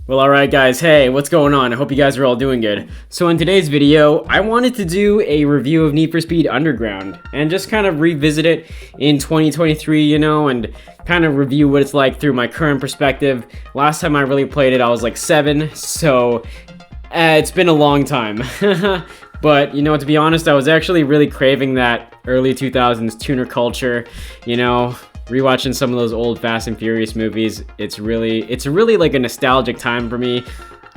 Well, alright guys, hey, what's going on? I hope you guys are all doing good. So in today's video, I wanted to do a review of Need for Speed Underground and just kind of revisit it in 2023, you know, and kind of review what it's like through my current perspective. Last time I really played it, I was like 7, so it's been a long time. But, you know, to be honest, I was actually really craving that early 2000s tuner culture, you know, rewatching some of those old Fast and Furious movies. It's really like a nostalgic time for me.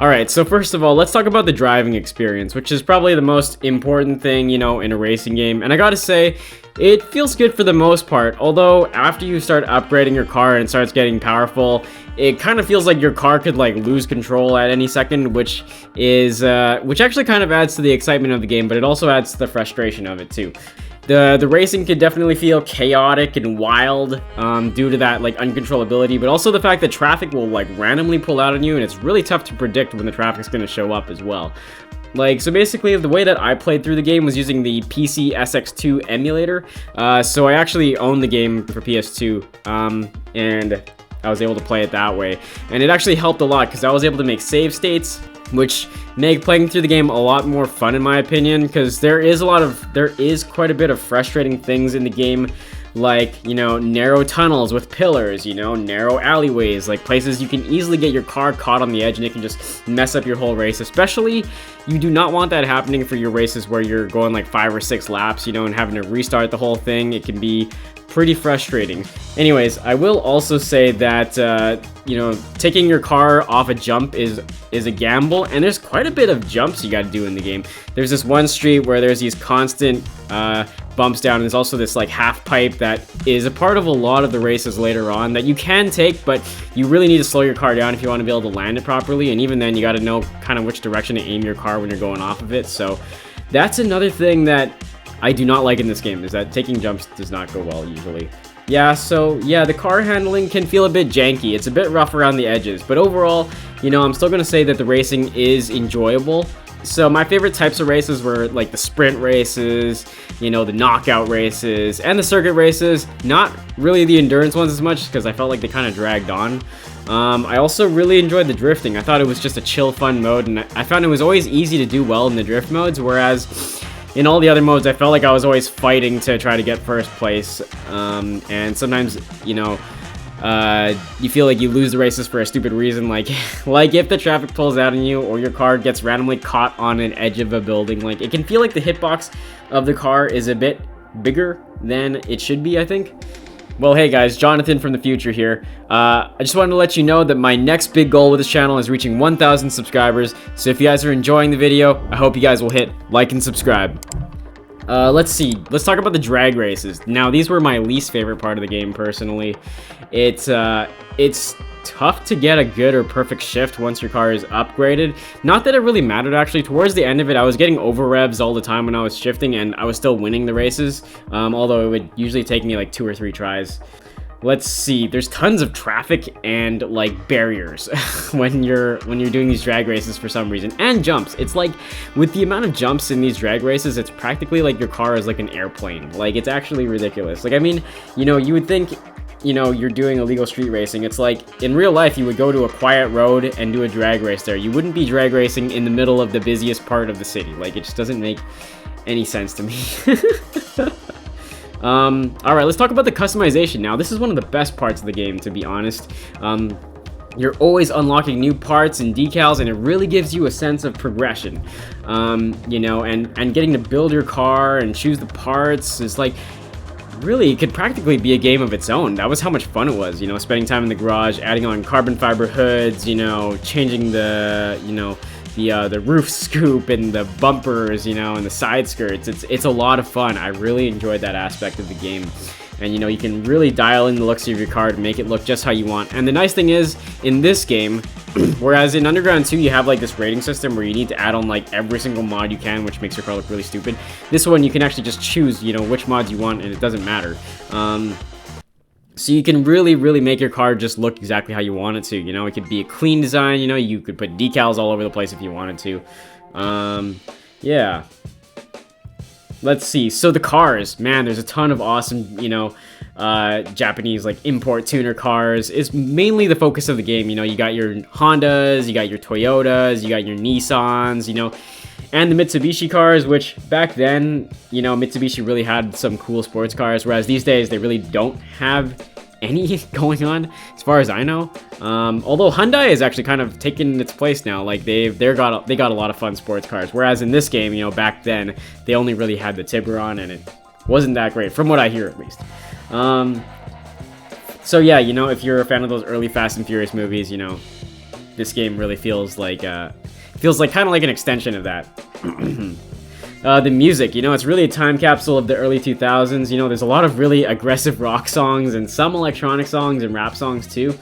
Alright, so first of all, let's talk about the driving experience, which is probably the most important thing, you know, in a racing game. And I gotta say, it feels good for the most part, although after you start upgrading your car and it starts getting powerful, it kind of feels like your car could like lose control at any second, which actually kind of adds to the excitement of the game, but it also adds to the frustration of it too. The racing could definitely feel chaotic and wild due to that like uncontrollability, but also the fact that traffic will like randomly pull out on you, and it's really tough to predict when the traffic's going to show up as well. Like, so basically the way that I played through the game was using the PC SX2 emulator. So I actually own the game for PS2, and I was able to play it that way. And it actually helped a lot because I was able to make save states, which make playing through the game a lot more fun in my opinion, because there is quite a bit of frustrating things in the game, like, you know, narrow tunnels with pillars, you know, narrow alleyways, like places you can easily get your car caught on the edge and it can just mess up your whole race. Especially, you do not want that happening for your races where you're going like 5 or 6 laps, you know, and having to restart the whole thing. It can be pretty frustrating. Anyways, I will also say that you know, taking your car off a jump is a gamble, and there's quite a bit of jumps you got to do in the game. There's this one street where there's these constant bumps down, and there's also this like half pipe that is a part of a lot of the races later on that you can take, but you really need to slow your car down if you want to be able to land it properly, and even then you got to know kind of which direction to aim your car when you're going off of it. So that's another thing that I do not like in this game, is that taking jumps does not go well usually. Yeah, so yeah, the car handling can feel a bit janky. It's a bit rough around the edges, but overall, you know, I'm still gonna say that the racing is enjoyable. So my favorite types of races were like the sprint races, you know, the knockout races, and the circuit races. Not really the endurance ones as much, because I felt like they kind of dragged on. I also really enjoyed the drifting. I thought it was just a chill, fun mode, and I found it was always easy to do well in the drift modes, whereas in all the other modes, I felt like I was always fighting to try to get first place, and sometimes, you know, you feel like you lose the races for a stupid reason, like if the traffic pulls out on you or your car gets randomly caught on an edge of a building. Like, it can feel like the hitbox of the car is a bit bigger than it should be, I think. Well, hey guys, Jonathan from the future here. I just wanted to let you know that my next big goal with this channel is reaching 1,000 subscribers. So if you guys are enjoying the video, I hope you guys will hit like and subscribe. Let's see. Let's talk about the drag races. Now, these were my least favorite part of the game, personally. It's tough to get a good or perfect shift once your car is upgraded. Not that it really mattered, actually. Towards the end of it, I was getting over revs all the time when I was shifting, and I was still winning the races, although it would usually take me like 2 or 3 tries. Let's see. There's tons of traffic and like barriers when you're doing these drag races for some reason, and jumps. It's like, with the amount of jumps in these drag races, it's practically like your car is like an airplane. Like, it's actually ridiculous. Like, I mean, you know, you would think, you know, you're doing illegal street racing. It's like, in real life, you would go to a quiet road and do a drag race there. You wouldn't be drag racing in the middle of the busiest part of the city. Like, it just doesn't make any sense to me. Alright, let's talk about the customization now. This is one of the best parts of the game, to be honest. You're always unlocking new parts and decals, and it really gives you a sense of progression. You know, and getting to build your car and choose the parts is like, really, it could practically be a game of its own. That was how much fun it was, you know, spending time in the garage, adding on carbon fiber hoods, you know, changing the, you know, the roof scoop and the bumpers, you know, and the side skirts. It's a lot of fun. I really enjoyed that aspect of the game. And, you know, you can really dial in the looks of your car to make it look just how you want. And the nice thing is, in this game, whereas in Underground 2 you have like this rating system where you need to add on like every single mod you can, which makes your car look really stupid. This one you can actually just choose, you know, which mods you want, and it doesn't matter. So you can really make your car just look exactly how you want it to. You know, it could be a clean design, you know, you could put decals all over the place if you wanted to. Yeah. Let's see. So the cars, man, there's a ton of awesome, you know, Japanese like import tuner cars is mainly the focus of the game. You know, you got your Hondas, you got your Toyotas, you got your Nissans, you know, and the Mitsubishi cars, which back then, you know, Mitsubishi really had some cool sports cars, whereas these days they really don't have any going on, as far as I know. Although Hyundai is actually kind of taken its place now. Like they got a lot of fun sports cars, whereas in this game, you know, back then they only really had the Tiburon, and it wasn't that great, from what I hear at least. So yeah, you know, if you're a fan of those early Fast and Furious movies, you know, this game really feels like kind of like an extension of that. The music, you know, it's really a time capsule of the early 2000s. You know, there's a lot of really aggressive rock songs and some electronic songs and rap songs too.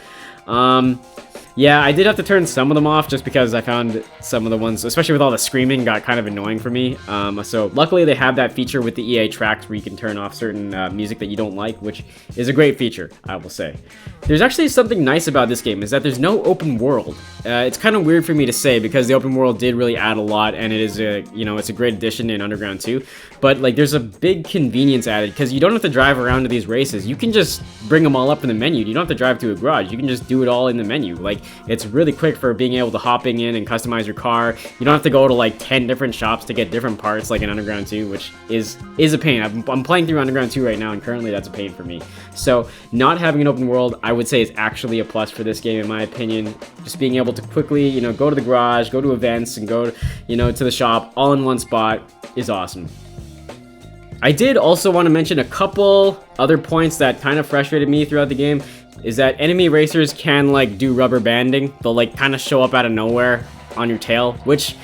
Yeah, I did have to turn some of them off just because I found some of the ones, especially with all the screaming, got kind of annoying for me. So luckily they have that feature with the EA tracks where you can turn off certain music that you don't like, which is a great feature, I will say. There's actually something nice about this game, is that there's no open world. It's kind of weird for me to say because the open world did really add a lot, and it is it's a great addition in Underground 2. But like, there's a big convenience added because you don't have to drive around to these races. You can just bring them all up in the menu. You don't have to drive to a garage. You can just do it all in the menu. Like, it's really quick for being able to hopping in and customize your car. You don't have to go to like 10 different shops to get different parts like in Underground 2, which is a pain. I'm playing through Underground 2 right now, and currently that's a pain for me. So not having an open world, I would say, is actually a plus for this game in my opinion. Just being able to quickly, you know, go to the garage, go to events, and go, you know, to the shop all in one spot is awesome. I did also want to mention a couple other points that kind of frustrated me throughout the game, is that enemy racers can like do rubber banding. They'll like kind of show up out of nowhere on your tail, which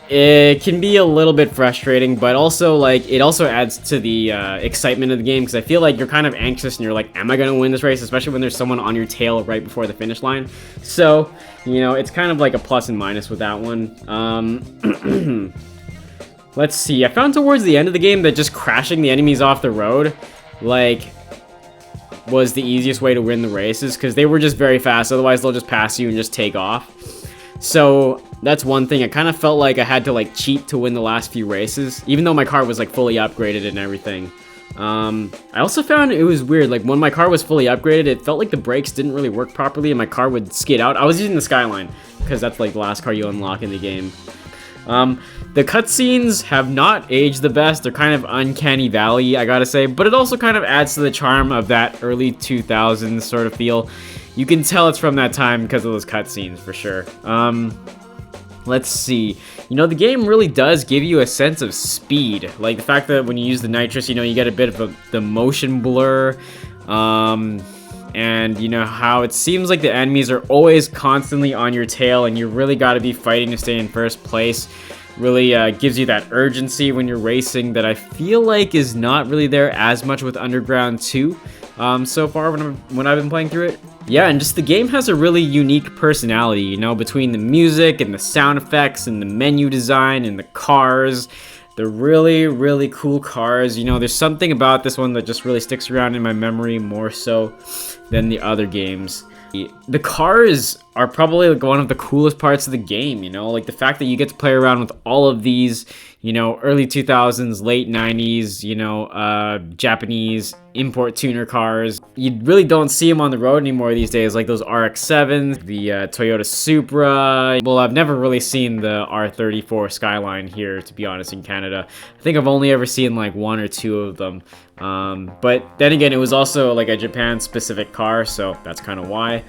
it can be a little bit frustrating, but also like it also adds to the excitement of the game, because I feel like you're kind of anxious and you're like, am I gonna win this race, especially when there's someone on your tail right before the finish line. So, you know, it's kind of like a plus and minus with that one. Let's see, I found towards the end of the game that just crashing the enemies off the road, like, was the easiest way to win the races, because they were just very fast. Otherwise, they'll just pass you and just take off. So that's one thing. I kind of felt like I had to like cheat to win the last few races, even though my car was like fully upgraded and everything. I also found it was weird, like when my car was fully upgraded, it felt like the brakes didn't really work properly and my car would skid out. I was using the Skyline because that's like the last car you unlock in the game. The cutscenes have not aged the best. They're kind of uncanny valley, I gotta say, but it also kind of adds to the charm of that early 2000s sort of feel. You can tell it's from that time because of those cutscenes for sure. Let's see. You know, the game really does give you a sense of speed. Like the fact that when you use the nitrous, you know, you get a bit of the motion blur. And you know how it seems like the enemies are always constantly on your tail and you really got to be fighting to stay in first place. Really gives you that urgency when you're racing that I feel like is not really there as much with Underground 2 so far when I've been playing through it. Yeah, and just the game has a really unique personality, you know, between the music and the sound effects and the menu design and the cars. They're really, really cool cars. You know, there's something about this one that just really sticks around in my memory more so than the other games. The cars are probably like one of the coolest parts of the game, you know, like the fact that you get to play around with all of these, you know, early 2000s, late 90s, you know, Japanese import tuner cars. You really don't see them on the road anymore these days, like those RX-7s, the Toyota Supra. Well, I've never really seen the R34 Skyline here, to be honest, in Canada. I think I've only ever seen like one or two of them. But then again, it was also like a Japan-specific car, so that's kind of why.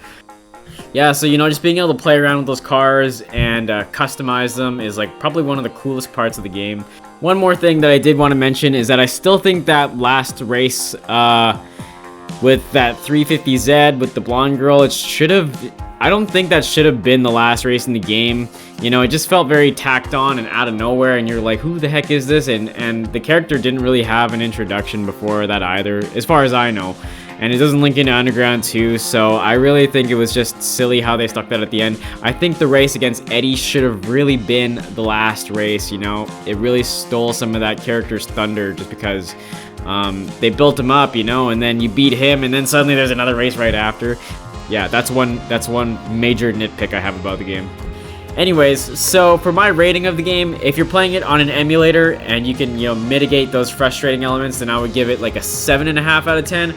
Yeah, so you know, just being able to play around with those cars and customize them is like probably one of the coolest parts of the game. One more thing that I did want to mention is that I still think that last race with that 350Z with the blonde girl, I don't think that should have been the last race in the game. You know, it just felt very tacked on and out of nowhere, and you're like, who the heck is this? And the character didn't really have an introduction before that either, as far as I know. And it doesn't link into Underground 2, so I really think it was just silly how they stuck that at the end. I think the race against Eddie should have really been the last race, you know? It really stole some of that character's thunder just because they built him up, you know, and then you beat him, and then suddenly there's another race right after. Yeah, that's one major nitpick I have about the game. Anyways, so for my rating of the game, if you're playing it on an emulator and you can, you know, mitigate those frustrating elements, then I would give it like a 7.5 out of 10.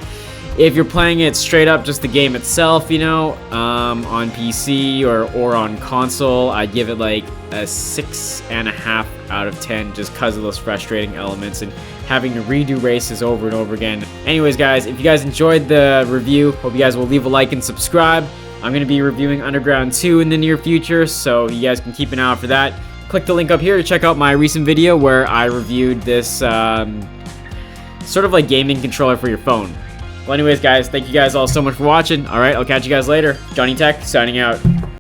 If you're playing it straight up, just the game itself, you know, on PC or on console, I'd give it like a 6.5 out of 10 just because of those frustrating elements and having to redo races over and over again. Anyways, guys, if you guys enjoyed the review, hope you guys will leave a like and subscribe. I'm going to be reviewing Underground 2 in the near future, so you guys can keep an eye out for that. Click the link up here to check out my recent video where I reviewed this sort of like gaming controller for your phone. Well, anyways, guys, thank you guys all so much for watching. All right, I'll catch you guys later. Johnny Tech, signing out.